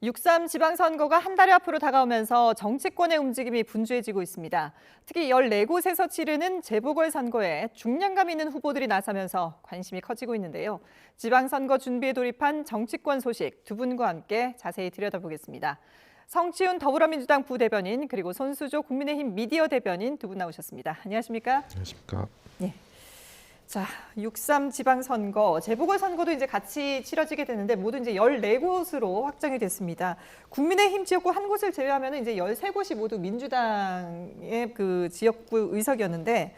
6.3 지방선거가 한 달 앞으로 다가오면서 정치권의 움직임이 분주해지고 있습니다. 특히 14곳에서 치르는 재보궐선거에 중량감 있는 후보들이 나서면서 관심이 커지고 있는데요. 지방선거 준비에 돌입한 정치권 소식 두 분과 함께 자세히 들여다보겠습니다. 성치훈 더불어민주당 부대변인 그리고 손수조 국민의힘 미디어 대변인 두 분 나오셨습니다. 안녕하십니까? 안녕하십니까? 네. 자, 6.3 지방선거, 재보궐선거도 이제 같이 치러지게 되는데 모두 이제 14곳으로 확정이 됐습니다. 국민의힘 지역구 한 곳을 제외하면 이제 13곳이 모두 민주당의 그 지역구 의석이었는데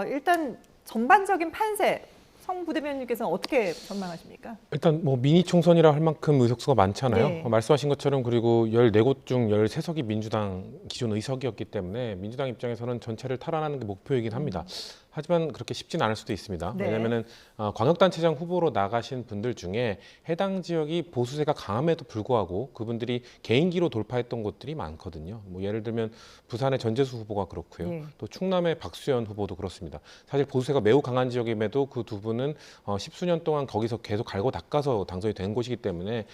일단 전반적인 판세, 성 부대변인께서는 어떻게 전망하십니까? 일단 뭐 미니 총선이라 할 만큼 의석수가 많잖아요. 네. 말씀하신 것처럼 그리고 14곳 중 13석이 민주당 기존 의석이었기 때문에 민주당 입장에서는 전체를 탈환하는 게 목표이긴 합니다. 하지만 그렇게 쉽진 않을 수도 있습니다. 네. 왜냐하면 광역단체장 후보로 나가신 분들 중에 해당 지역이 보수세가 강함에도 불구하고 그분들이 개인기로 돌파했던 곳들이 많거든요. 뭐 예를 들면 부산의 전재수 후보가 그렇고요. 네. 또 충남의 박수현 후보도 그렇습니다. 사실 보수세가 매우 강한 지역임에도 그 두 분은 십수년 동안 거기서 계속 갈고 닦아서 당선이 된 곳이기 때문에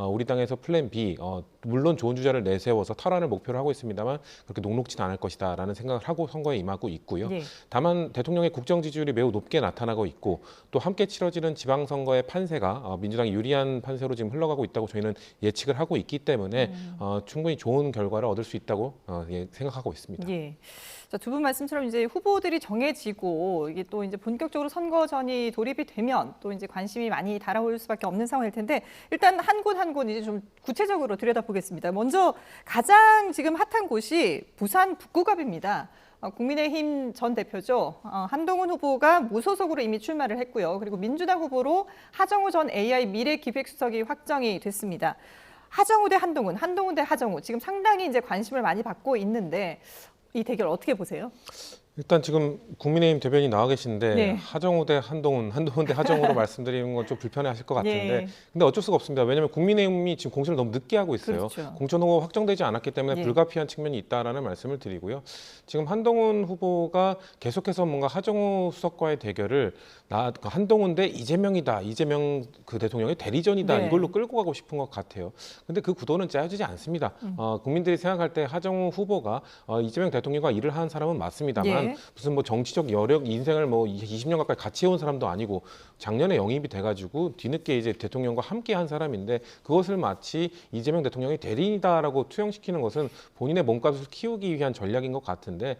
우리 당에서 플랜 B, 물론 좋은 주자를 내세워서 탈환을 목표로 하고 있습니다만 그렇게 녹록지는 않을 것이다라는 생각을 하고 선거에 임하고 있고요. 네. 다만 대통령의 국정 지지율이 매우 높게 나타나고 있고 또 함께 치러지는 지방선거의 판세가 민주당이 유리한 판세로 지금 흘러가고 있다고 저희는 예측을 하고 있기 때문에 충분히 좋은 결과를 얻을 수 있다고 생각하고 있습니다. 예. 자, 두 분 말씀처럼 이제 후보들이 정해지고 이게 또 이제 본격적으로 선거전이 돌입이 되면 또 이제 관심이 많이 달아올 수밖에 없는 상황일 텐데 일단 한 곳 한 곳 이제 좀 구체적으로 들여다보겠습니다. 먼저 가장 지금 핫한 곳이 부산 북구갑입니다. 국민의힘 전 대표죠. 한동훈 후보가 무소속으로 이미 출마를 했고요. 그리고 민주당 후보로 하정우 전 AI 미래기획수석이 확정이 됐습니다. 하정우 대 한동훈, 한동훈 대 하정우 지금 상당히 이제 관심을 많이 받고 있는데 이 대결 어떻게 보세요? 일단 지금 국민의힘 대변인 나와 계신데 네. 하정우 대 한동훈, 한동훈 대 하정우로 말씀드리는 건 좀 불편해하실 것 같은데 예. 근데 어쩔 수가 없습니다. 왜냐하면 국민의힘이 지금 공천을 너무 늦게 하고 있어요. 그렇죠. 공천 후보가 확정되지 않았기 때문에 예. 불가피한 측면이 있다라는 말씀을 드리고요. 지금 한동훈 후보가 계속해서 뭔가 하정우 수석과의 대결을 한동훈 대 이재명이다. 이재명 그 대통령의 대리전이다. 네. 이걸로 끌고 가고 싶은 것 같아요. 근데 그 구도는 짜여지지 않습니다. 국민들이 생각할 때 하정우 후보가 이재명 대통령과 일을 한 사람은 맞습니다만 예. 무슨 뭐 정치적 여력, 인생을 뭐 20년 가까이 같이 해온 사람도 아니고 작년에 영입이 돼가지고 뒤늦게 이제 대통령과 함께 한 사람인데 그것을 마치 이재명 대통령이 대리인이다라고 투영시키는 것은 본인의 몸값을 키우기 위한 전략인 것 같은데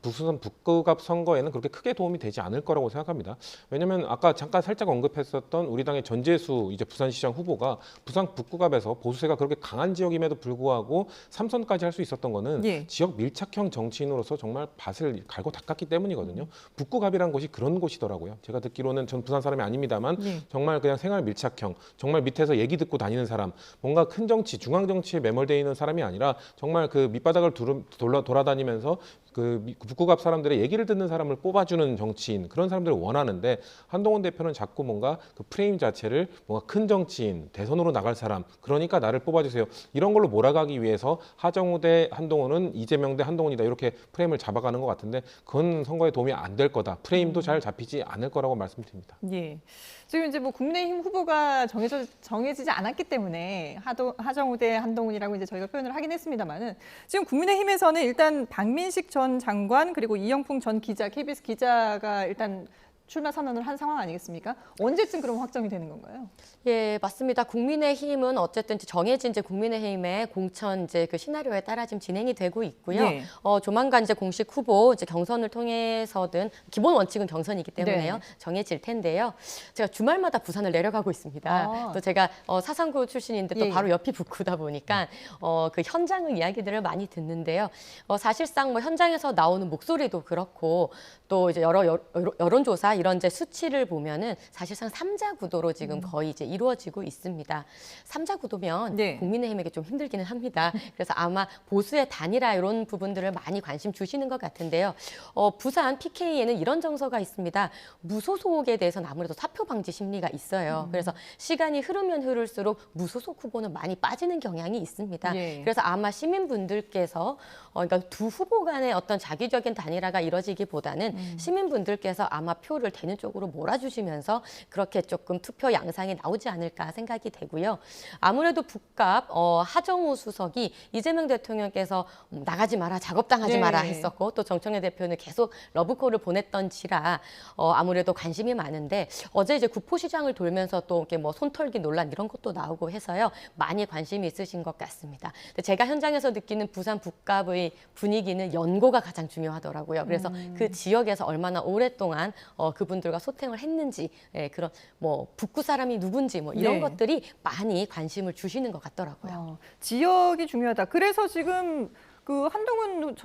부산 북구갑 선거에는 그렇게 크게 도움이 되지 않을 거라고 생각합니다. 왜냐하면 아까 잠깐 살짝 언급했었던 우리 당의 전재수 이제 부산시장 후보가 부산 북구갑에서 보수세가 그렇게 강한 지역임에도 불구하고 3선까지 할 수 있었던 거는 예. 지역 밀착형 정치인으로서 정말 밭을 갈고 닦았기 때문이거든요. 북구갑이라는 곳이 그런 곳이더라고요. 제가 듣기로는 전 부산 사람이 아닙니다만 예. 정말 그냥 생활 밀착형, 정말 밑에서 얘기 듣고 다니는 사람, 뭔가 큰 정치, 중앙 정치에 매몰되어 있는 사람이 아니라 정말 그 밑바닥을 돌아다니면서 그 북구갑 사람들의 얘기를 듣는 사람을 뽑아주는 정치인 그런 사람들을 원하는데 한동훈 대표는 자꾸 뭔가 그 프레임 자체를 뭔가 큰 정치인, 대선으로 나갈 사람, 그러니까 나를 뽑아주세요. 이런 걸로 몰아가기 위해서 하정우 대 한동훈은 이재명 대 한동훈이다 이렇게 프레임을 잡아가는 것 같은데 그건 선거에 도움이 안 될 거다. 프레임도 잘 잡히지 않을 거라고 말씀드립니다. 예. 지금 이제 뭐 국민의힘 후보가 정해지지 않았기 때문에 하정우 대 한동훈이라고 이제 저희가 표현을 하긴 했습니다만은 지금 국민의힘에서는 일단 박민식 전 장관 그리고 이영풍 전 기자, KBS 기자가 일단 출마 선언을 한 상황 아니겠습니까? 언제쯤 그럼 확정이 되는 건가요? 예, 맞습니다. 국민의힘은 어쨌든 정해진 이제 국민의힘의 공천 이제 그 시나리오에 따라 지금 진행이 되고 있고요. 예. 조만간 이제 공식 후보 이제 경선을 통해서든 기본 원칙은 경선이기 때문에요. 네. 정해질 텐데요. 제가 주말마다 부산을 내려가고 있습니다. 아. 또 제가 사상구 출신인데 또 예. 바로 옆이 북구다 보니까 그 현장의 이야기들을 많이 듣는데요. 사실상 뭐 현장에서 나오는 목소리도 그렇고 또 이제 여러 여론조사 이런 이제 수치를 보면은 사실상 삼자 구도로 지금 거의 이제 이루어지고 있습니다. 삼자 구도면 네. 국민의힘에게 좀 힘들기는 합니다. 그래서 아마 보수의 단일화 이런 부분들을 많이 관심 주시는 것 같은데요. 부산 PK에는 이런 정서가 있습니다. 무소속에 대해서는 아무래도 사표 방지 심리가 있어요. 그래서 시간이 흐르면 흐를수록 무소속 후보는 많이 빠지는 경향이 있습니다. 예. 그래서 아마 시민분들께서 그러니까 두 후보 간의 어떤 자기적인 단일화가 이뤄지기보다는 시민분들께서 아마 표를 후보를 되는 쪽으로 몰아주시면서 그렇게 조금 투표 양상이 나오지 않을까 생각이 되고요. 아무래도 북갑 하정우 수석이 이재명 대통령께서 나가지 마라, 작업당하지 네. 마라 했었고 또 정청래 대표는 계속 러브콜을 보냈던지라 아무래도 관심이 많은데 어제 이제 구포시장을 돌면서 또 이렇게 뭐 손털기 논란 이런 것도 나오고 해서요. 많이 관심이 있으신 것 같습니다. 근데 제가 현장에서 느끼는 부산 북갑의 분위기는 연고가 가장 중요하더라고요. 그래서 그 지역에서 얼마나 오랫동안 그분들과 소통을 했는지 그런 뭐 북구 사람이 누군지 뭐 이런 네. 것들이 많이 관심을 주시는 것 같더라고요. 지역이 중요하다. 그래서 지금 그 한동훈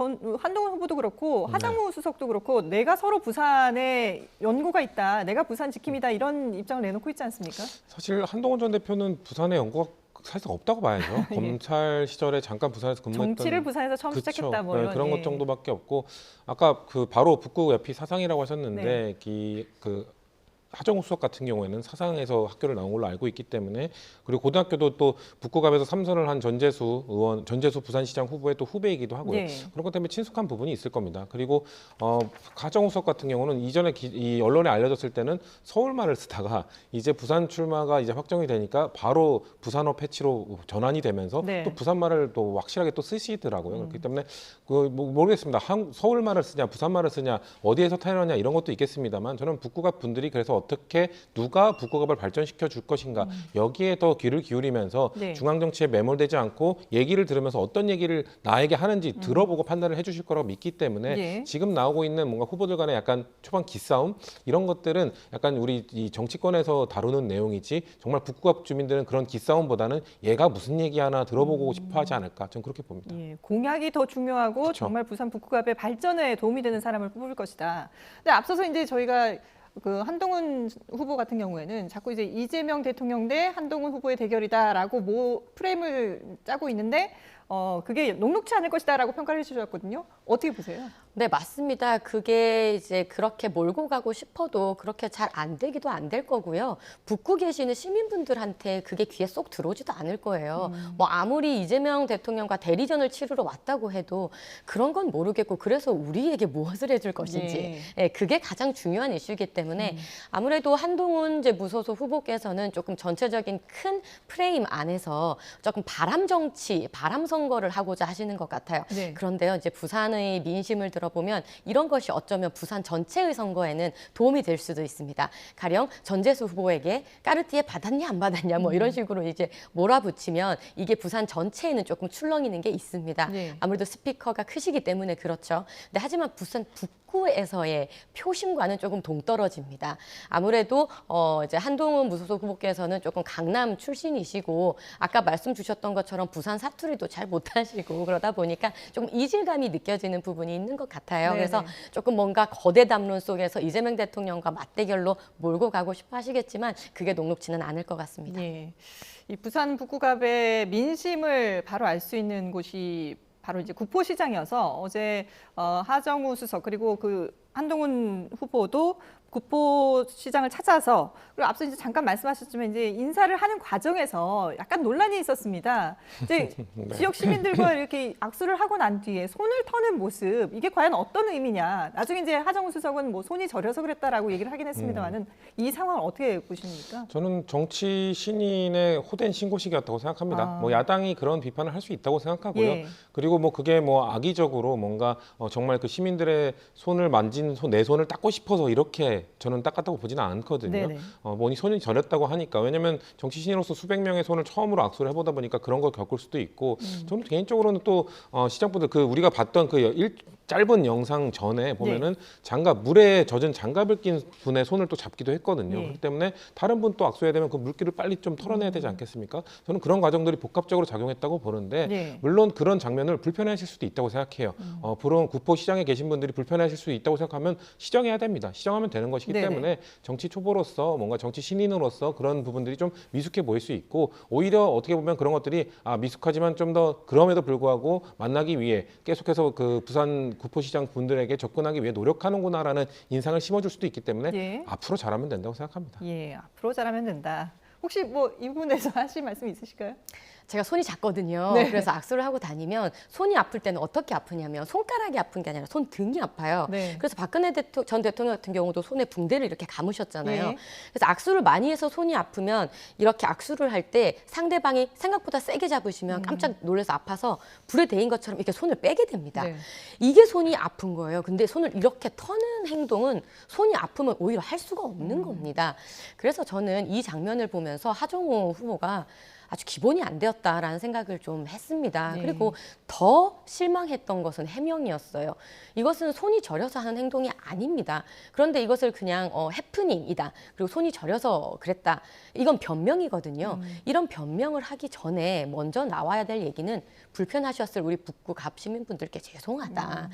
후보도 그렇고 하정우 수석도 그렇고 내가 서로 부산에 연고가 있다. 내가 부산 지킴이다. 이런 입장을 내놓고 있지 않습니까? 사실 한동훈 전 대표는 부산에 연고가 사실상 없다고 봐야죠. 예. 검찰 시절에 잠깐 부산에서 근무했던 정치를 부산에서 처음 그쵸. 시작했다. 뭐 네, 이런, 그런 예. 것 정도밖에 없고 아까 그 바로 북구 옆이 사상이라고 하셨는데 네. 그 하정우 수석 같은 경우에는 사상에서 학교를 나온 걸로 알고 있기 때문에 그리고 고등학교도 또 북구갑에서 3선을 한 전재수 의원, 전재수 부산시장 후보의 또 후배이기도 하고요. 네. 그런 것 때문에 친숙한 부분이 있을 겁니다. 그리고 하정우 수석 같은 경우는 이전에 이 언론에 알려졌을 때는 서울말을 쓰다가 이제 부산 출마가 이제 확정이 되니까 바로 부산어 패치로 전환이 되면서 네. 또 부산말을 또 확실하게 또 쓰시더라고요. 그렇기 때문에 모르겠습니다. 서울말을 쓰냐 부산말을 쓰냐 어디에서 태어나냐 이런 것도 있겠습니다만 저는 북구갑 분들이 그래서 어떻게 누가 북구갑을 발전시켜 줄 것인가 여기에 더 귀를 기울이면서 네. 중앙 정치에 매몰되지 않고 얘기를 들으면서 어떤 얘기를 나에게 하는지 들어보고 판단을 해주실 거라고 믿기 때문에 예. 지금 나오고 있는 뭔가 후보들 간의 약간 초반 기싸움 이런 것들은 약간 우리 이 정치권에서 다루는 내용이지 정말 북구갑 주민들은 그런 기싸움보다는 얘가 무슨 얘기하나 들어보고 싶어하지 않을까 저는 그렇게 봅니다. 예, 공약이 더 중요하고 그쵸. 정말 부산 북구갑의 발전에 도움이 되는 사람을 뽑을 것이다. 근데 앞서서 이제 저희가 그 한동훈 후보 같은 경우에는 자꾸 이제 이재명 대통령 대 한동훈 후보의 대결이다라고 프레임을 짜고 있는데 그게 녹록치 않을 것이다라고 평가를 해주셨거든요. 어떻게 보세요? 네, 맞습니다. 그게 이제 그렇게 몰고 가고 싶어도 그렇게 잘 안 되기도 안 될 거고요. 붙고 계시는 시민분들한테 그게 귀에 쏙 들어오지도 않을 거예요. 뭐 아무리 이재명 대통령과 대리전을 치르러 왔다고 해도 그런 건 모르겠고 그래서 우리에게 무엇을 해줄 것인지 예, 그게 가장 중요한 이슈이기 때문에 아무래도 한동훈 이제 무소속 후보께서는 조금 전체적인 큰 프레임 안에서 조금 바람 정치, 바람 선거를 하고자 하시는 것 같아요. 네. 그런데요, 이제 부산의 민심을 들어보면 이런 것이 어쩌면 부산 전체의 선거에는 도움이 될 수도 있습니다. 가령 전재수 후보에게 까르띠에 받았냐 안 받았냐 뭐 이런 식으로 이제 몰아붙이면 이게 부산 전체에는 조금 출렁이는 게 있습니다. 네. 아무래도 스피커가 크시기 때문에 그렇죠. 근데 하지만 부산 북구에서의 표심과는 조금 동떨어집니다. 아무래도 이제 한동훈 무소속 후보께서는 조금 강남 출신이시고 아까 말씀 주셨던 것처럼 부산 사투리도 잘 못하시고 그러다 보니까 조금 이질감이 느껴지는 부분이 있는 것 같아요. 네네. 그래서 조금 뭔가 거대 담론 속에서 이재명 대통령과 맞대결로 몰고 가고 싶어 하시겠지만 그게 녹록지는 않을 것 같습니다. 예. 이 부산 북구갑의 민심을 바로 알 수 있는 곳이 바로 이제 구포시장이어서 어제 하정우 수석 그리고 그 한동훈 후보도 구포시장을 찾아서 그리고 앞서 이제 잠깐 말씀하셨지만 이제 인사를 하는 과정에서 약간 논란이 있었습니다. 이제 네. 지역 시민들과 이렇게 악수를 하고 난 뒤에 손을 터는 모습 이게 과연 어떤 의미냐? 나중에 이제 하정우 수석은 뭐 손이 저려서 그랬다라고 얘기를 하긴 했습니다만은 이 상황을 어떻게 보십니까? 저는 정치 신인의 호된 신고식이었다고 생각합니다. 뭐 야당이 그런 비판을 할 수 있다고 생각하고요. 예. 그리고 뭐 그게 뭐 악의적으로 뭔가 정말 그 시민들의 손을 만진 내 손을 닦고 싶어서 이렇게 저는 닦았다고 보지는 않거든요. 네네. 뭐니 손이 저렸다고 하니까 왜냐면 정치 신인으로서 수백 명의 손을 처음으로 악수를 해보다 보니까 그런 걸 겪을 수도 있고 저는 개인적으로는 또 시장분들 그 우리가 봤던 짧은 영상 전에 보면은 장갑 물에 젖은 장갑을 낀 분의 손을 또 잡기도 했거든요. 네. 그렇기 때문에 다른 분 또 악수해야 되면 그 물기를 빨리 좀 털어내야 되지 않겠습니까? 저는 그런 과정들이 복합적으로 작용했다고 보는데 네. 물론 그런 장면을 불편해하실 수도 있다고 생각해요. 부러운 구포 시장에 계신 분들이 불편해하실 수 있다고 생각하면 시정해야 됩니다. 시정하면 되는 것이기 네네. 때문에 정치 초보로서 뭔가 정치 신인으로서 그런 부분들이 좀 미숙해 보일 수 있고 오히려 어떻게 보면 그런 것들이 미숙하지만 좀 더 그럼에도 불구하고 만나기 위해 계속해서 그 부산 구포시장 분들에게 접근하기 위해 노력하는구나라는 인상을 심어줄 수도 있기 때문에 예. 앞으로 잘하면 된다고 생각합니다. 예, 앞으로 잘하면 된다. 혹시 뭐 이 부분에서 하실 말씀 있으실까요? 제가 손이 작거든요. 네. 그래서 악수를 하고 다니면 손이 아플 때는 어떻게 아프냐면 손가락이 아픈 게 아니라 손등이 아파요. 네. 그래서 박근혜 전 대통령 같은 경우도 손에 붕대를 이렇게 감으셨잖아요. 예. 그래서 악수를 많이 해서 손이 아프면 이렇게 악수를 할 때 상대방이 생각보다 세게 잡으시면 깜짝 놀라서 아파서 불에 데인 것처럼 이렇게 손을 빼게 됩니다. 네. 이게 손이 아픈 거예요. 근데 손을 이렇게 터는 행동은 손이 아프면 오히려 할 수가 없는 겁니다. 그래서 저는 이 장면을 보면서 하정우 후보가 아주 기본이 안 되었다라는 생각을 좀 했습니다. 네. 그리고 더 실망했던 것은 해명이었어요. 이것은 손이 저려서 하는 행동이 아닙니다. 그런데 이것을 그냥 해프닝이다. 그리고 손이 저려서 그랬다. 이건 변명이거든요. 이런 변명을 하기 전에 먼저 나와야 될 얘기는 불편하셨을 우리 북구 갑 시민분들께 죄송하다.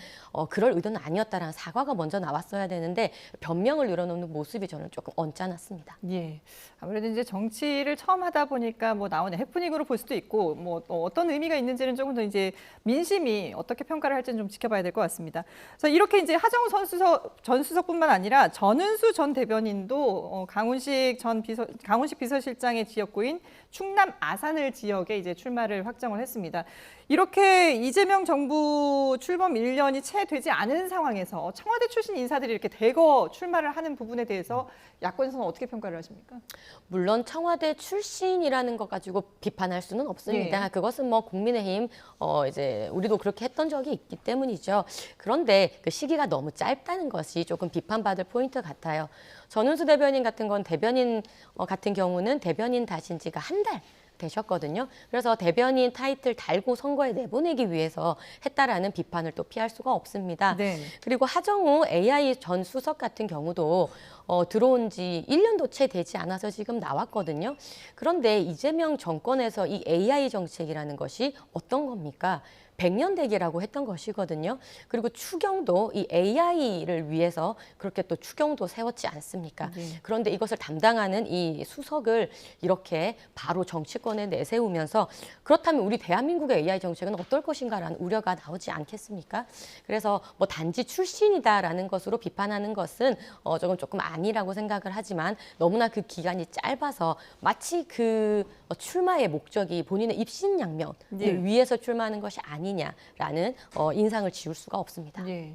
그럴 의도는 아니었다라는 사과가 먼저 나왔어야 되는데 변명을 늘어놓는 모습이 저는 조금 언짢았습니다. 예. 아무래도 이제 정치를 처음 하다 보니까 뭐 나오는 해프닝으로 볼 수도 있고 뭐 어떤 의미가 있는지는 조금 더 이제 민심이 어떻게 평가를 할지는 좀 지켜봐야 될 것 같습니다. 그래서 이렇게 이제 하정우 전 수석뿐만 아니라 전은수 전 대변인도 강훈식 비서실장의 지역구인 충남 아산을 지역에 이제 출마를 확정을 했습니다. 이렇게 이재명 정부 출범 1년이 채 되지 않은 상황에서 청와대 출신 인사들이 이렇게 대거 출마를 하는 부분에 대해서 야권에서는 어떻게 평가를 하십니까? 물론 청와대 출신이라는 것 가지고 비판할 수는 없습니다. 예. 그것은 뭐 국민의힘 이제 우리도 그렇게 했던 적이 있기 때문이죠. 그런데 그 시기가 너무 짧다는 것이 조금 비판받을 포인트 같아요. 전은수 대변인 같은 건 대변인 같은 경우는 대변인 다신 지가 한 달 되셨거든요. 그래서 대변인 타이틀 달고 선거에 내보내기 위해서 했다라는 비판을 또 피할 수가 없습니다. 네. 그리고 하정우 AI 전 수석 같은 경우도 들어온 지 1년도 채 되지 않아서 지금 나왔거든요. 그런데 이재명 정권에서 이 AI 정책이라는 것이 어떤 겁니까? 100년 대계라고 했던 것이거든요. 그리고 추경도 이 AI를 위해서 그렇게 또 추경도 세웠지 않습니까? 네. 그런데 이것을 담당하는 이 수석을 이렇게 바로 정치권에 내세우면서 그렇다면 우리 대한민국의 AI 정책은 어떨 것인가라는 우려가 나오지 않겠습니까? 그래서 뭐 단지 출신이다라는 것으로 비판하는 것은 조금 아니라고 생각을 하지만 너무나 그 기간이 짧아서 마치 그 출마의 목적이 본인의 입신양면을 네. 위해서 출마하는 것이 아니냐라는 인상을 지울 수가 없습니다. 예.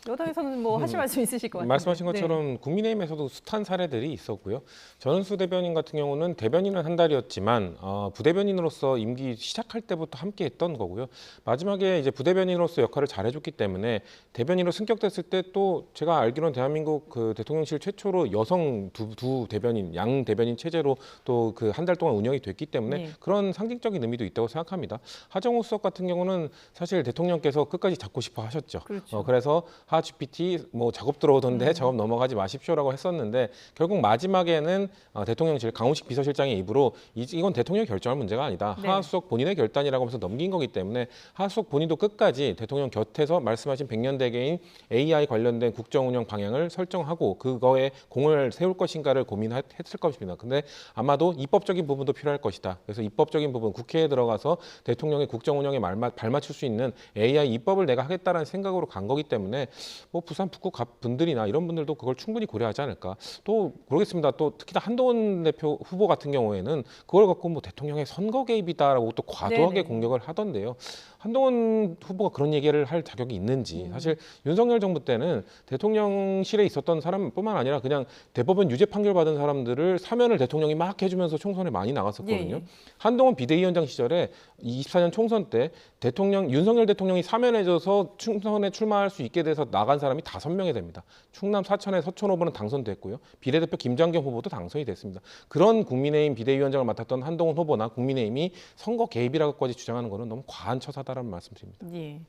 여당에서는 뭐 하실 말씀 있으실 것 같아요. 말씀하신 것처럼 국민의힘에서도 숱한 사례들이 있었고요. 전은수 대변인 같은 경우는 대변인은 한 달이었지만 부대변인으로서 임기 시작할 때부터 함께했던 거고요. 마지막에 이제 부대변인으로서 역할을 잘해줬기 때문에 대변인으로 승격됐을 때 또 제가 알기로는 대한민국 그 대통령실 최초로 여성 두 대변인, 양 대변인 체제로 또 그 한 달 동안 운영이 됐기 때문에 네. 그런 상징적인 의미도 있다고 생각합니다. 하정우 수석 같은 경우는 사실 대통령께서 끝까지 잡고 싶어 하셨죠. 그렇죠. 그래서 하 GPT 뭐 작업 들어오던데 작업 넘어가지 마십시오라고 했었는데 결국 마지막에는 대통령실 강훈식 비서실장의 입으로 이건 대통령이 결정할 문제가 아니다. 네. 하 수석 본인의 결단이라고 하면서 넘긴 거기 때문에 하 수석 본인도 끝까지 대통령 곁에서 말씀하신 100년 대계인 AI 관련된 국정 운영 방향을 설정하고 그거에 공을 세울 것인가를 고민했을 것입니다. 근데 아마도 입법적인 부분도 필요할 것이다. 그래서 입법적인 부분 국회에 들어가서 대통령의 국정 운영에 발맞출 수 있는 AI 입법을 내가 하겠다라는 생각으로 간 거기 때문에 뭐 부산 북구 갑 분들이나 이런 분들도 그걸 충분히 고려하지 않을까. 또 모르겠습니다. 또 특히나 한동훈 대표 후보 같은 경우에는 그걸 갖고 뭐 대통령의 선거 개입이다라고 또 과도하게 네네. 공격을 하던데요. 한동훈 후보가 그런 얘기를 할 자격이 있는지. 사실 윤석열 정부 때는 대통령실에 있었던 사람뿐만 아니라 그냥 대법원 유죄 판결 받은 사람들을 사면을 대통령이 막 해주면서 총선에 많이 나갔었거든요. 예. 한동훈 비대위원장 시절에 24년 총선 때 윤석열 대통령이 사면해져서 총선에 출마할 수 있게 돼서 나간 사람이 5명이 됩니다. 충남 사천의 서천 후보는 당선됐고요. 비례대표 김장겸 후보도 당선이 됐습니다. 그런 국민의힘 비대위원장을 맡았던 한동훈 후보나 국민의힘이 선거 개입이라고까지 주장하는 것은 너무 과한 처사다라는 말씀드립니다. 예.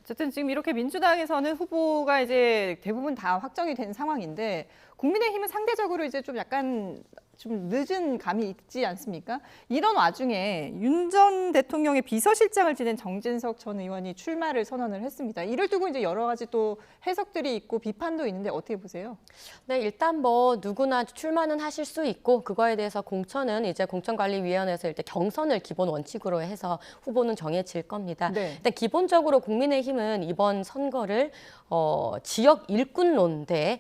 어쨌든 지금 이렇게 민주당에서는 후보가 이제 대부분 다 확정이 된 상황인데 국민의힘은 상대적으로 이제 좀 약간 좀 늦은 감이 있지 않습니까? 이런 와중에 윤 전 대통령의 비서실장을 지낸 정진석 전 의원이 출마를 선언을 했습니다. 이를 두고 이제 여러 가지 또 해석들이 있고 비판도 있는데 어떻게 보세요? 네, 일단 뭐 누구나 출마는 하실 수 있고 그거에 대해서 공천은 이제 공천관리위원회에서 일단 경선을 기본 원칙으로 해서 후보는 정해질 겁니다. 네. 일단 기본적으로 국민의힘은 이번 선거를 지역 일꾼론 대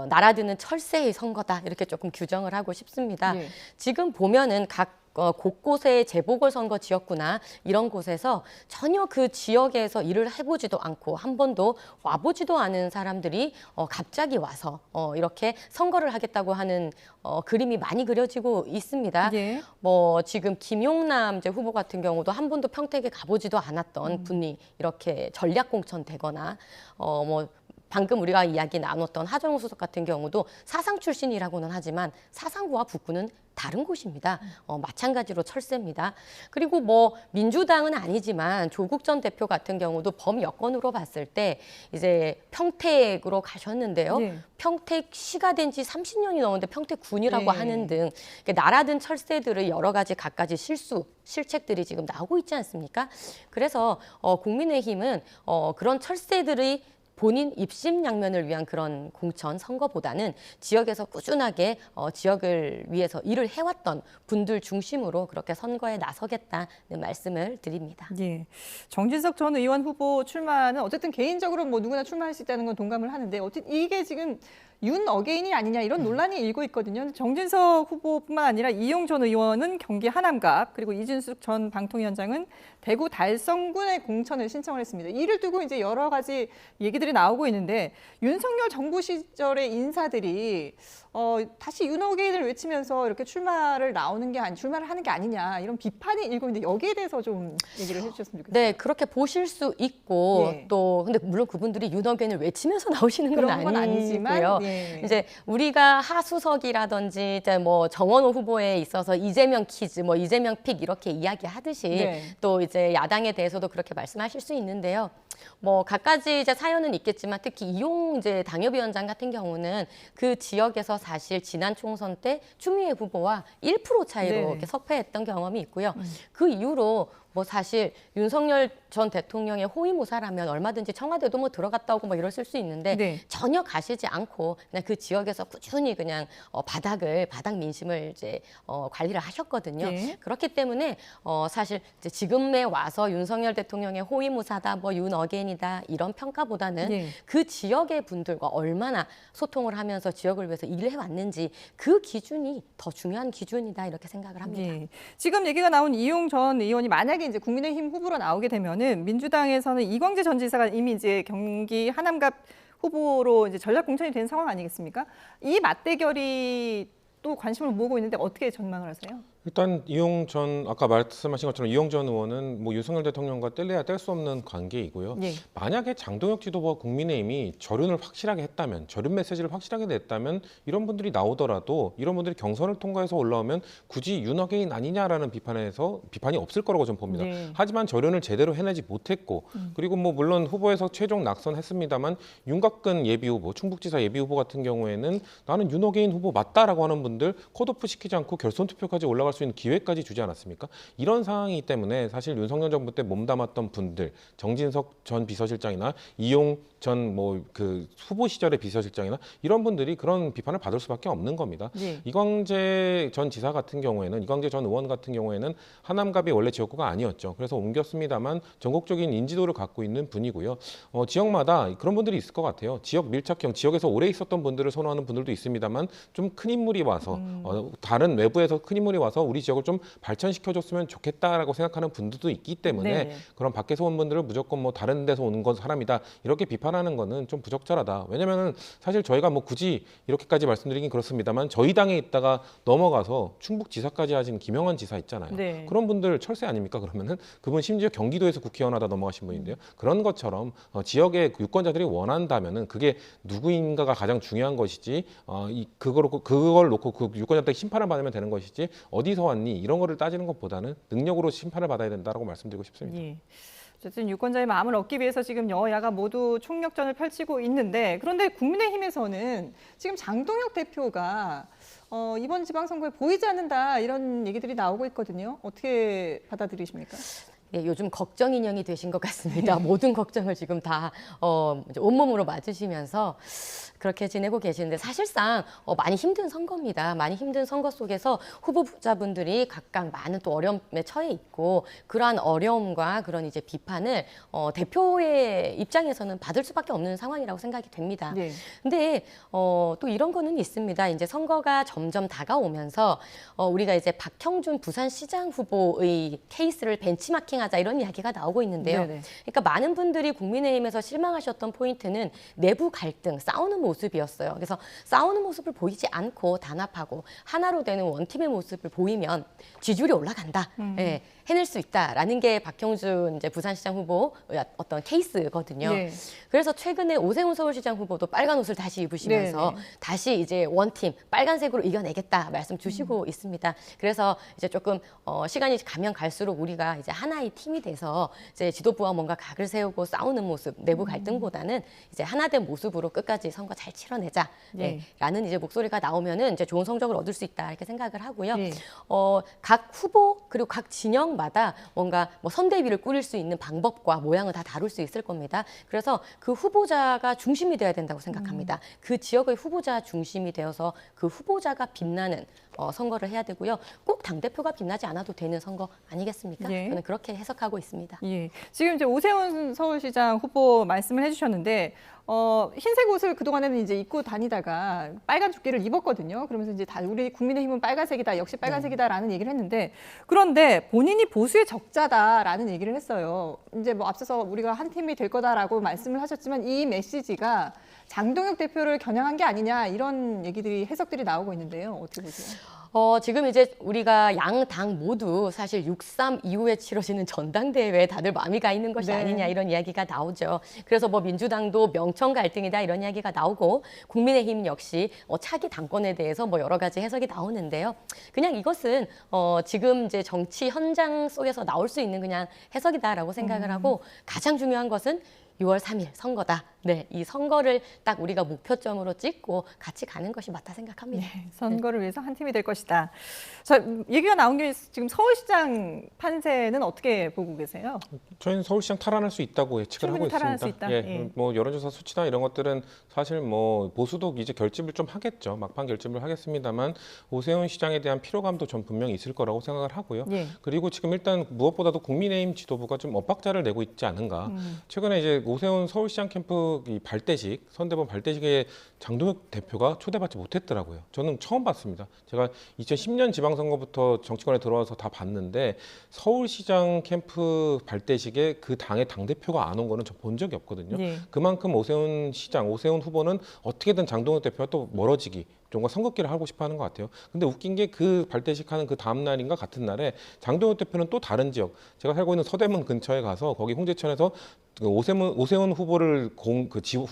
날아드는 철새의 선거다 이렇게 조금 규정을 하고 싶습니다. 예. 지금 보면은 각 곳곳에 재보궐선거 지역구나 이런 곳에서 전혀 그 지역에서 일을 해보지도 않고 한 번도 와보지도 않은 사람들이 갑자기 와서 이렇게 선거를 하겠다고 하는 그림이 많이 그려지고 있습니다. 예. 뭐 지금 김용남 이제 후보 같은 경우도 한 번도 평택에 가보지도 않았던 분이 이렇게 전략 공천되거나 뭐 방금 우리가 이야기 나눴던 하정우 수석 같은 경우도 사상 출신이라고는 하지만 사상구와 북구는 다른 곳입니다. 마찬가지로 철새입니다. 그리고 뭐 민주당은 아니지만 조국 전 대표 같은 경우도 범여권으로 봤을 때 이제 평택으로 가셨는데요. 네. 평택시가 된 지 30년이 넘었는데 평택군이라고 네. 하는 등 나라든 철새들의 여러 가지 갖가지 실책들이 지금 나오고 있지 않습니까? 그래서 국민의힘은 그런 철새들의 본인 입심양면을 위한 그런 공천 선거보다는 지역에서 꾸준하게 지역을 위해서 일을 해왔던 분들 중심으로 그렇게 선거에 나서겠다는 말씀을 드립니다. 예. 정진석 전 의원 후보 출마는 어쨌든 개인적으로 뭐 누구나 출마할 수 있다는 건 동감을 하는데 어쨌든 이게 지금 윤 어게인이 아니냐 이런 논란이 일고 있거든요. 정진석 후보뿐만 아니라 이용 전 의원은 경기 하남갑 그리고 이준숙 전 방통위원장은 대구 달성군의 공천을 신청을 했습니다. 이를 두고 이제 여러 가지 얘기들이 나오고 있는데 윤석열 정부 시절의 인사들이 다시 윤 어게인을 외치면서 이렇게 출마를 하는 게 아니냐 이런 비판이 일고 있는데 여기에 대해서 좀 얘기를 해주셨으면 좋겠습니다. 네, 그렇게 보실 수 있고 예. 또 근데 물론 그분들이 윤 어게인을 외치면서 나오시는 건 그런 건 아니지만 아니고요. 예. 이제 우리가 하수석이라든지 이제 뭐 정원호 후보에 있어서 이재명 퀴즈, 뭐 이재명 픽 이렇게 이야기하듯이 네. 또 이제 야당에 대해서도 그렇게 말씀하실 수 있는데요. 뭐 갖가지 이제 사연은 있겠지만 특히 이용 이제 당협위원장 같은 경우는 그 지역에서 사실 지난 총선 때 추미애 후보와 1% 차이로 네. 이렇게 석패했던 경험이 있고요. 그 이후로 뭐 사실 윤석열 전 대통령의 호위무사라면 얼마든지 청와대도 뭐 들어갔다 오고 뭐 이랬을 수 있는데 네. 전혀 가시지 않고 그냥 그 지역에서 꾸준히 그냥 바닥 민심을 이제 관리를 하셨거든요. 예. 그렇기 때문에 사실 이제 지금에 와서 윤석열 대통령의 호위무사다, 뭐 윤 어게인이다 이런 평가보다는 예. 그 지역의 분들과 얼마나 소통을 하면서 지역을 위해서 일을 해왔는지 그 기준이 더 중요한 기준이다 이렇게 생각을 합니다. 예. 지금 얘기가 나온 이용 전 의원이 만약에 이제 국민의힘 후보로 나오게 되면은 민주당에서는 이광재 전 지사가 이미 이제 경기 하남갑 후보로 이제 전략 공천이 된 상황 아니겠습니까? 이 맞대결이 또 관심을 모으고 있는데 어떻게 전망을 하세요? 일단 아까 말씀하신 것처럼 이용 전 의원은 뭐 윤석열 대통령과 뗄래야 뗄 수 없는 관계이고요. 예. 만약에 장동혁 지도부와 국민의힘이 절윤을 확실하게 했다면, 절윤 메시지를 확실하게 냈다면 이런 분들이 나오더라도 이런 분들이 경선을 통과해서 올라오면 굳이 윤 어게인 아니냐라는 비판이 없을 거라고 저는 봅니다. 네. 하지만 절윤을 제대로 해내지 못했고 그리고 뭐 물론 후보에서 최종 낙선했습니다만 윤곽근 예비후보, 충북지사 예비후보 같은 경우에는 나는 윤 어게인 후보 맞다라고 하는 분들 컷오프 시키지 않고 결선 투표까지 올라갈 수 있는 기회까지 주지 않았습니까? 이런 상황이기 때문에 사실 윤석열 정부 때 몸담았던 분들, 정진석 전 비서실장이나 이용 전 그 후보 시절의 비서실장이나 이런 분들이 그런 비판을 받을 수밖에 없는 겁니다. 네. 이광재 전 지사 같은 경우에는 이광재 전 의원 같은 경우에는 하남갑이 원래 지역구가 아니었죠. 그래서 옮겼습니다만 전국적인 인지도를 갖고 있는 분이고요. 지역마다 그런 분들이 있을 것 같아요. 지역 밀착형, 지역에서 오래 있었던 분들을 선호하는 분들도 있습니다만 좀 큰 인물이 와서 다른 외부에서 큰 인물이 와서 우리 지역을 좀 발전시켜줬으면 좋겠다라고 생각하는 분들도 있기 때문에 네. 그런 밖에서 온 분들을 무조건 뭐 다른 데서 오는 건 사람이다 이렇게 비판하는 거는 좀 부적절하다. 왜냐면은 사실 저희가 뭐 굳이 이렇게까지 말씀드리긴 그렇습니다만 저희 당에 있다가 넘어가서 충북지사까지 하신 김영환 지사 있잖아요. 네. 그런 분들 철새 아닙니까? 그러면은 그분 심지어 경기도에서 국회의원 하다 넘어가신 분인데요. 그런 것처럼 지역의 유권자들이 원한다면은 그게 누구인가가 가장 중요한 것이지 그걸 놓고 그 유권자들에게 심판을 받으면 되는 것이지 어디서 왔니 이런 거를 따지는 것보다는 능력으로 심판을 받아야 된다라고 말씀드리고 싶습니다. 예. 어쨌든 유권자의 마음을 얻기 위해서 지금 여야가 모두 총력전을 펼치고 있는데 그런데 국민의힘에서는 지금 장동혁 대표가 이번 지방선거에 보이지 않는다 이런 얘기들이 나오고 있거든요. 어떻게 받아들이십니까? 예, 요즘 걱정 인형이 되신 것 같습니다. 모든 걱정을 지금 다 이제 온몸으로 맞으시면서 그렇게 지내고 계시는데 사실상 많이 힘든 선거입니다. 많이 힘든 선거 속에서 후보자분들이 각각 많은 또 어려움에 처해 있고 그러한 어려움과 그런 이제 비판을 대표의 입장에서는 받을 수밖에 없는 상황이라고 생각이 됩니다. 네. 근데 또 이런 거는 있습니다. 이제 선거가 점점 다가오면서 우리가 이제 박형준 부산시장 후보의 케이스를 벤치마킹하자 이런 이야기가 나오고 있는데요. 네네. 그러니까 많은 분들이 국민의힘에서 실망하셨던 포인트는 내부 갈등, 싸우는 모습이었어요. 그래서 싸우는 모습을 보이지 않고 단합하고 하나로 되는 원팀의 모습을 보이면 지지율이 올라간다. 예, 해낼 수 있다라는 게 박형준 이제 부산시장 후보의 어떤 케이스거든요. 네. 그래서 최근에 오세훈 서울시장 후보도 빨간 옷을 다시 입으시면서 네네. 다시 이제 원팀 빨간색으로 이겨내겠다 말씀 주시고 있습니다. 그래서 이제 조금 시간이 가면 갈수록 우리가 이제 하나의 팀이 돼서 이제 지도부와 뭔가 각을 세우고 싸우는 모습, 내부 갈등보다는 이제 하나된 모습으로 끝까지 선거 잘 치러내자. 네. 라는 이제 목소리가 나오면은 이제 좋은 성적을 얻을 수 있다 이렇게 생각을 하고요. 네. 각 후보 그리고 각 진영마다 뭔가 뭐 선대위를 꾸릴 수 있는 방법과 모양을 다 다룰 수 있을 겁니다. 그래서 그 후보자가 중심이 돼야 된다고 생각합니다. 그 지역의 후보자 중심이 되어서 그 후보자가 빛나는 선거를 해야 되고요. 꼭 당대표가 빛나지 않아도 되는 선거 아니겠습니까? 예. 저는 그렇게 해석하고 있습니다. 예. 지금 이제 오세훈 서울시장 후보 말씀을 해주셨는데 흰색 옷을 그동안에는 이제 입고 다니다가 빨간 조끼를 입었거든요. 그러면서 이제 다 우리 국민의힘은 빨간색이다, 역시 빨간색이다라는 얘기를 했는데 그런데 본인이 보수의 적자다라는 얘기를 했어요. 이제 뭐 앞서서 우리가 한 팀이 될 거다라고 말씀을 하셨지만 이 메시지가 장동혁 대표를 겨냥한 게 아니냐 이런 얘기들이 해석들이 나오고 있는데요. 어떻게 보세요? 지금 이제 우리가 양 당 모두 사실 6.3 이후에 치러지는 전당대회에 다들 마음이 가 있는 것이 네. 아니냐 이런 이야기가 나오죠. 그래서 뭐 민주당도 명청 갈등이다 이런 이야기가 나오고 국민의힘 역시 차기 당권에 대해서 뭐 여러 가지 해석이 나오는데요. 그냥 이것은 지금 이제 정치 현장 속에서 나올 수 있는 그냥 해석이다라고 생각을 하고 가장 중요한 것은 6월 3일 선거다. 네, 이 선거를 딱 우리가 목표점으로 찍고 같이 가는 것이 맞다 생각합니다. 네, 선거를 위해서 한 팀이 될 것이다. 자, 얘기가 나온 게 지금 서울시장 판세는 어떻게 보고 계세요? 저희는 서울시장 탈환할 수 있다고 예측을 하고 충분히 있습니다. 탈환할 수 있다? 예, 예. 뭐 여론조사 수치나 이런 것들은 사실 뭐 보수도 이제 결집을 좀 하겠죠. 막판 결집을 하겠습니다만 오세훈 시장에 대한 피로감도 전 분명히 있을 거라고 생각을 하고요. 예. 그리고 지금 일단 무엇보다도 국민의힘 지도부가 좀 엇박자를 내고 있지 않은가. 최근에 이제 오세훈 서울시장 캠프 이 발대식, 선대본 발대식에 장동혁 대표가 초대받지 못했더라고요. 저는 처음 봤습니다. 제가 2010년 지방선거부터 정치권에 들어와서 다 봤는데 서울시장 캠프 발대식에 그 당의 당대표가 안 온 거는 저 본 적이 없거든요. 예. 그만큼 오세훈 시장, 오세훈 후보는 어떻게든 장동혁 대표와 또 멀어지기, 뭔가 선긋기를 하고 싶어 하는 것 같아요. 근데 웃긴 게 그 발대식 하는 그 다음 날인가 같은 날에 장동혁 대표는 또 다른 지역, 제가 살고 있는 서대문 근처에 가서 거기 홍제천에서 그 오세훈 후보를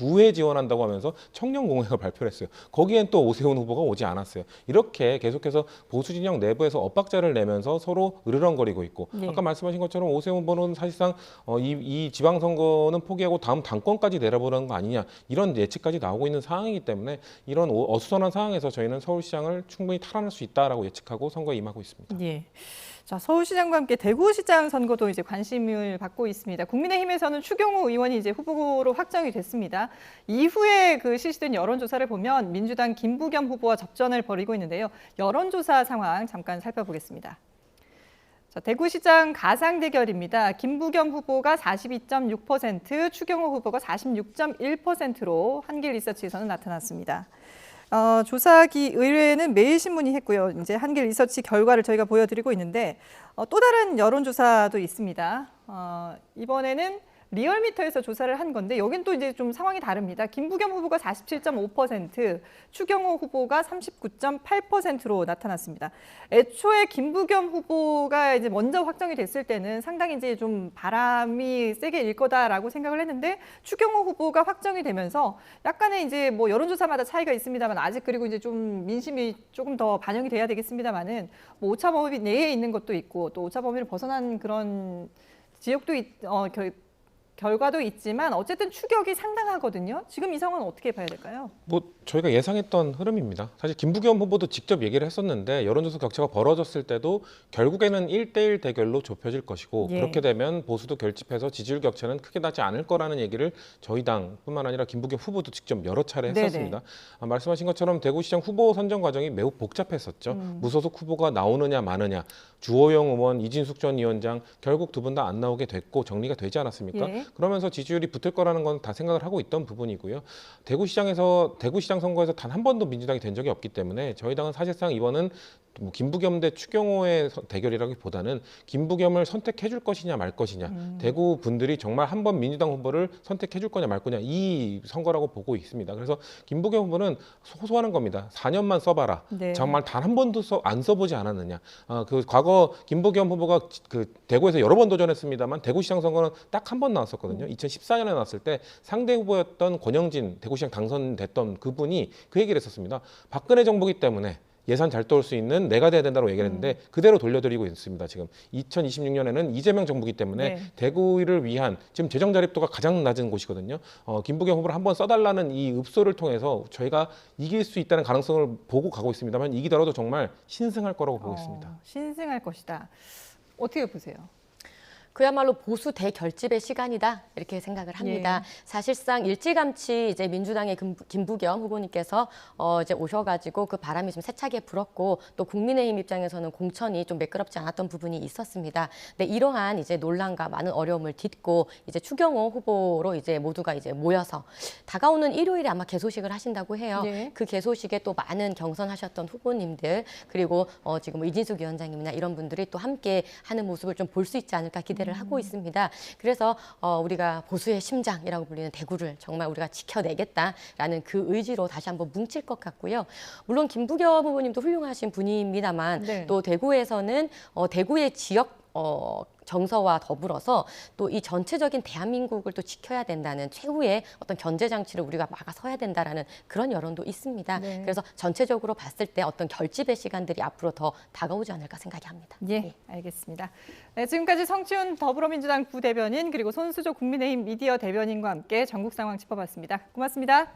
우회 지원한다고 하면서 청년공회가 발표를 했어요. 거기엔 또 오세훈 후보가 오지 않았어요. 이렇게 계속해서 보수 진영 내부에서 엇박자를 내면서 서로 으르렁거리고 있고 네. 아까 말씀하신 것처럼 오세훈 후보는 사실상 이 지방선거는 포기하고 다음 당권까지 내려보는 거 아니냐 이런 예측까지 나오고 있는 상황이기 때문에 이런 어수선한 상황에서 저희는 서울시장을 충분히 탈환할 수 있다라고 예측하고 선거에 임하고 있습니다. 예. 자, 서울시장과 함께 대구시장 선거도 이제 관심을 받고 있습니다. 국민의힘에서는 추경호 의원이 이제 후보로 확정이 됐습니다. 이후에 그 실시된 여론조사를 보면 민주당 김부겸 후보와 접전을 벌이고 있는데요. 여론조사 상황 잠깐 살펴보겠습니다. 자, 대구시장 가상 대결입니다. 김부겸 후보가 42.6%, 추경호 후보가 46.1%로 한길리서치에서는 나타났습니다. 조사기 의뢰는 매일신문이 했고요. 이제 한길리서치 결과를 저희가 보여드리고 있는데 또 다른 여론조사도 있습니다. 이번에는 리얼미터에서 조사를 한 건데 여긴 또 이제 좀 상황이 다릅니다. 김부겸 후보가 47.5%, 추경호 후보가 39.8%로 나타났습니다. 애초에 김부겸 후보가 이제 먼저 확정이 됐을 때는 상당히 이제 좀 바람이 세게 일 거다라고 생각을 했는데 추경호 후보가 확정이 되면서 약간의 이제 뭐 여론조사마다 차이가 있습니다만 아직 그리고 이제 좀 민심이 조금 더 반영이 돼야 되겠습니다만은 뭐 오차 범위 내에 있는 것도 있고 또 오차 범위를 벗어난 그런 지역도 결과도 있지만 어쨌든 추격이 상당하거든요. 지금 이 상황은 어떻게 봐야 될까요? 뭐 저희가 예상했던 흐름입니다. 사실 김부겸 후보도 직접 얘기를 했었는데 여론조사 격차가 벌어졌을 때도 결국에는 1대1 대결로 좁혀질 것이고 예. 그렇게 되면 보수도 결집해서 지지율 격차는 크게 나지 않을 거라는 얘기를 저희 당뿐만 아니라 김부겸 후보도 직접 여러 차례 했었습니다. 말씀하신 것처럼 대구시장 후보 선정 과정이 매우 복잡했었죠. 무소속 후보가 나오느냐 마느냐, 주호영 의원, 이진숙 전 위원장 결국 두 분 다 안 나오게 됐고 정리가 되지 않았습니까? 예. 그러면서 지지율이 붙을 거라는 건 다 생각을 하고 있던 부분이고요. 대구시장 선거에서 단 한 번도 민주당이 된 적이 없기 때문에 저희 당은 사실상 이번은 뭐 김부겸 대 추경호의 대결이라기보다는 김부겸을 선택해 줄 것이냐 말 것이냐, 대구 분들이 정말 한 번 민주당 후보를 선택해 줄 거냐 말 거냐 이 선거라고 보고 있습니다. 그래서 김부겸 후보는 호소하는 겁니다. 4년만 써봐라. 네. 정말 단 한 번도 안 써보지 않았느냐. 그 과거 김부겸 후보가 그 대구에서 여러 번 도전했습니다만 대구시장 선거는 딱 한 번 나왔었거든요. 2014년에 나왔을 때 상대 후보였던 권영진 대구시장 당선됐던 그분이 그 얘기를 했었습니다. 박근혜 정부기 때문에 예산 잘 떠올 수 있는 내가 돼야 된다고 얘기를 했는데 그대로 돌려드리고 있습니다. 지금 2026년에는 이재명 정부기 때문에 네. 대구를 위한 지금 재정 자립도가 가장 낮은 곳이거든요. 김부겸 후보를 한번 써달라는 이 읍소를 통해서 저희가 이길 수 있다는 가능성을 보고 가고 있습니다만 이기더라도 정말 신승할 거라고 보고 있습니다. 신승할 것이다. 어떻게 보세요? 그야말로 보수 대결집의 시간이다 이렇게 생각을 합니다. 예. 사실상 일찌감치 이제 민주당의 김부겸 후보님께서 이제 오셔가지고 그 바람이 좀 세차게 불었고 또 국민의힘 입장에서는 공천이 좀 매끄럽지 않았던 부분이 있었습니다. 근데 이러한 이제 논란과 많은 어려움을 딛고 이제 추경호 후보로 이제 모두가 이제 모여서 다가오는 일요일에 아마 개소식을 하신다고 해요. 예. 그 개소식에 또 많은 경선하셨던 후보님들 그리고 지금 뭐 이진숙 위원장님이나 이런 분들이 또 함께 하는 모습을 좀 볼 수 있지 않을까 기대를 하고 있습니다. 그래서 우리가 보수의 심장이라고 불리는 대구를 정말 우리가 지켜내겠다라는 그 의지로 다시 한번 뭉칠 것 같고요. 물론 김부겸 후보님도 훌륭하신 분입니다만 네. 또 대구에서는 대구의 지역 정서와 더불어서 또 이 전체적인 대한민국을 또 지켜야 된다는 최후의 어떤 견제 장치를 우리가 막아서야 된다라는 그런 여론도 있습니다. 네. 그래서 전체적으로 봤을 때 어떤 결집의 시간들이 앞으로 더 다가오지 않을까 생각이 합니다. 예, 알겠습니다. 네, 지금까지 성치훈 더불어민주당 부대변인 그리고 손수조 국민의힘 미디어 대변인과 함께 전국 상황 짚어봤습니다. 고맙습니다.